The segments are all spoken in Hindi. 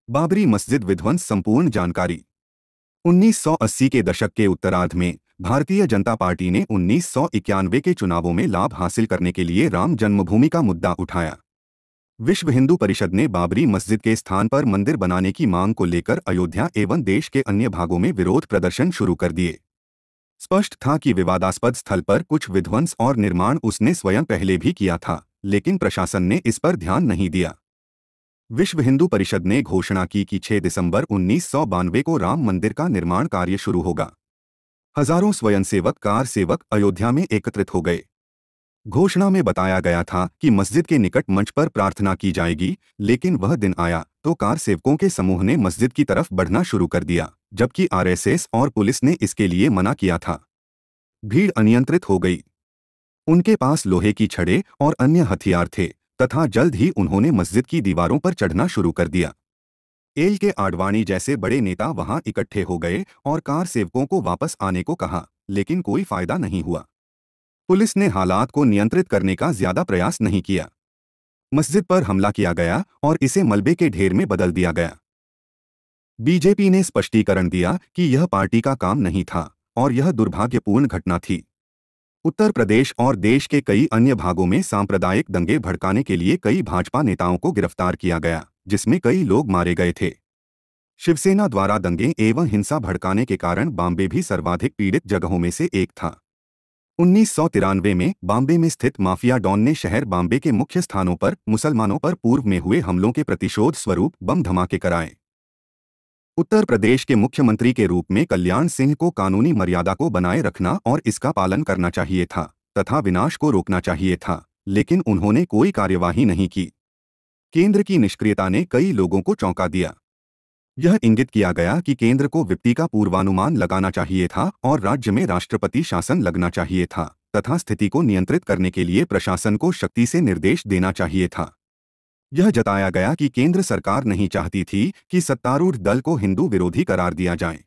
बाबरी मस्जिद विध्वंस संपूर्ण जानकारी। 1980 के दशक के उत्तरार्ध में भारतीय जनता पार्टी ने 1991 के चुनावों में लाभ हासिल करने के लिए राम जन्मभूमि का मुद्दा उठाया। विश्व हिंदू परिषद ने बाबरी मस्जिद के स्थान पर मंदिर बनाने की मांग को लेकर अयोध्या एवं देश के अन्य भागों में विरोध प्रदर्शन शुरू कर दिए। स्पष्ट था कि विवादास्पद स्थल पर कुछ विध्वंस और निर्माण उसने स्वयं पहले भी किया था, लेकिन प्रशासन ने इस पर ध्यान नहीं दिया। विश्व हिंदू परिषद ने घोषणा की कि 6 दिसंबर 1992 को राम मंदिर का निर्माण कार्य शुरू होगा। हजारों स्वयंसेवक कार सेवक अयोध्या में एकत्रित हो गए। घोषणा में बताया गया था कि मस्जिद के निकट मंच पर प्रार्थना की जाएगी, लेकिन वह दिन आया तो कार सेवकों के समूह ने मस्जिद की तरफ बढ़ना शुरू कर दिया, जबकि आरएसएस और पुलिस ने इसके लिए मना किया था। भीड़ अनियंत्रित हो गई। उनके पास लोहे की छड़ें और अन्य हथियार थे तथा जल्द ही उन्होंने मस्जिद की दीवारों पर चढ़ना शुरू कर दिया। एल के आडवाणी जैसे बड़े नेता वहां इकट्ठे हो गए और कार सेवकों को वापस आने को कहा, लेकिन कोई फायदा नहीं हुआ। पुलिस ने हालात को नियंत्रित करने का ज्यादा प्रयास नहीं किया। मस्जिद पर हमला किया गया और इसे मलबे के ढेर में बदल दिया गया। बीजेपी ने स्पष्टीकरण दिया कि यह पार्टी का काम नहीं था और यह दुर्भाग्यपूर्ण घटना थी। उत्तर प्रदेश और देश के कई अन्य भागों में सांप्रदायिक दंगे भड़काने के लिए कई भाजपा नेताओं को गिरफ्तार किया गया, जिसमें कई लोग मारे गए थे। शिवसेना द्वारा दंगे एवं हिंसा भड़काने के कारण बॉम्बे भी सर्वाधिक पीड़ित जगहों में से एक था। 1993 में बॉम्बे में स्थित माफिया डॉन ने शहर बॉम्बे के मुख्य स्थानों पर मुसलमानों पर पूर्व में हुए हमलों के प्रतिशोध स्वरूप बम धमाके कराए। उत्तर प्रदेश के मुख्यमंत्री के रूप में कल्याण सिंह को कानूनी मर्यादा को बनाए रखना और इसका पालन करना चाहिए था तथा विनाश को रोकना चाहिए था, लेकिन उन्होंने कोई कार्यवाही नहीं की। केंद्र की निष्क्रियता ने कई लोगों को चौंका दिया। यह इंगित किया गया कि केंद्र को विपत्ति का पूर्वानुमान लगाना चाहिए था और राज्य में राष्ट्रपति शासन लगना चाहिए था तथा स्थिति को नियंत्रित करने के लिए प्रशासन को शक्ति से निर्देश देना चाहिए था। यह जताया गया कि केंद्र सरकार नहीं चाहती थी कि सत्तारूढ़ दल को हिंदू विरोधी करार दिया जाए।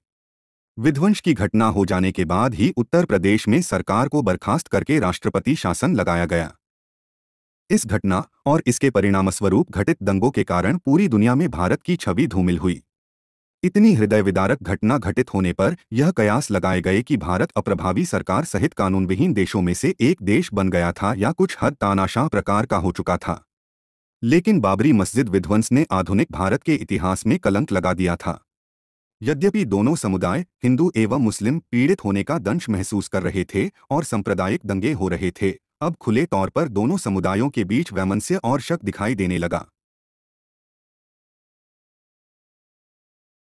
विध्वंस की घटना हो जाने के बाद ही उत्तर प्रदेश में सरकार को बर्खास्त करके राष्ट्रपति शासन लगाया गया। इस घटना और इसके परिणामस्वरूप घटित दंगों के कारण पूरी दुनिया में भारत की छवि धूमिल हुई। इतनी हृदय विदारक घटना घटित होने पर यह कयास लगाए गए कि भारत अप्रभावी सरकार सहित कानूनविहीन देशों में से एक देश बन गया था या कुछ हद तानाशाह प्रकार का हो चुका था। लेकिन बाबरी मस्जिद विध्वंस ने आधुनिक भारत के इतिहास में कलंक लगा दिया था। यद्यपि दोनों समुदाय हिंदू एवं मुस्लिम पीड़ित होने का दंश महसूस कर रहे थे और सांप्रदायिक दंगे हो रहे थे, अब खुले तौर पर दोनों समुदायों के बीच वैमनस्य और शक दिखाई देने लगा।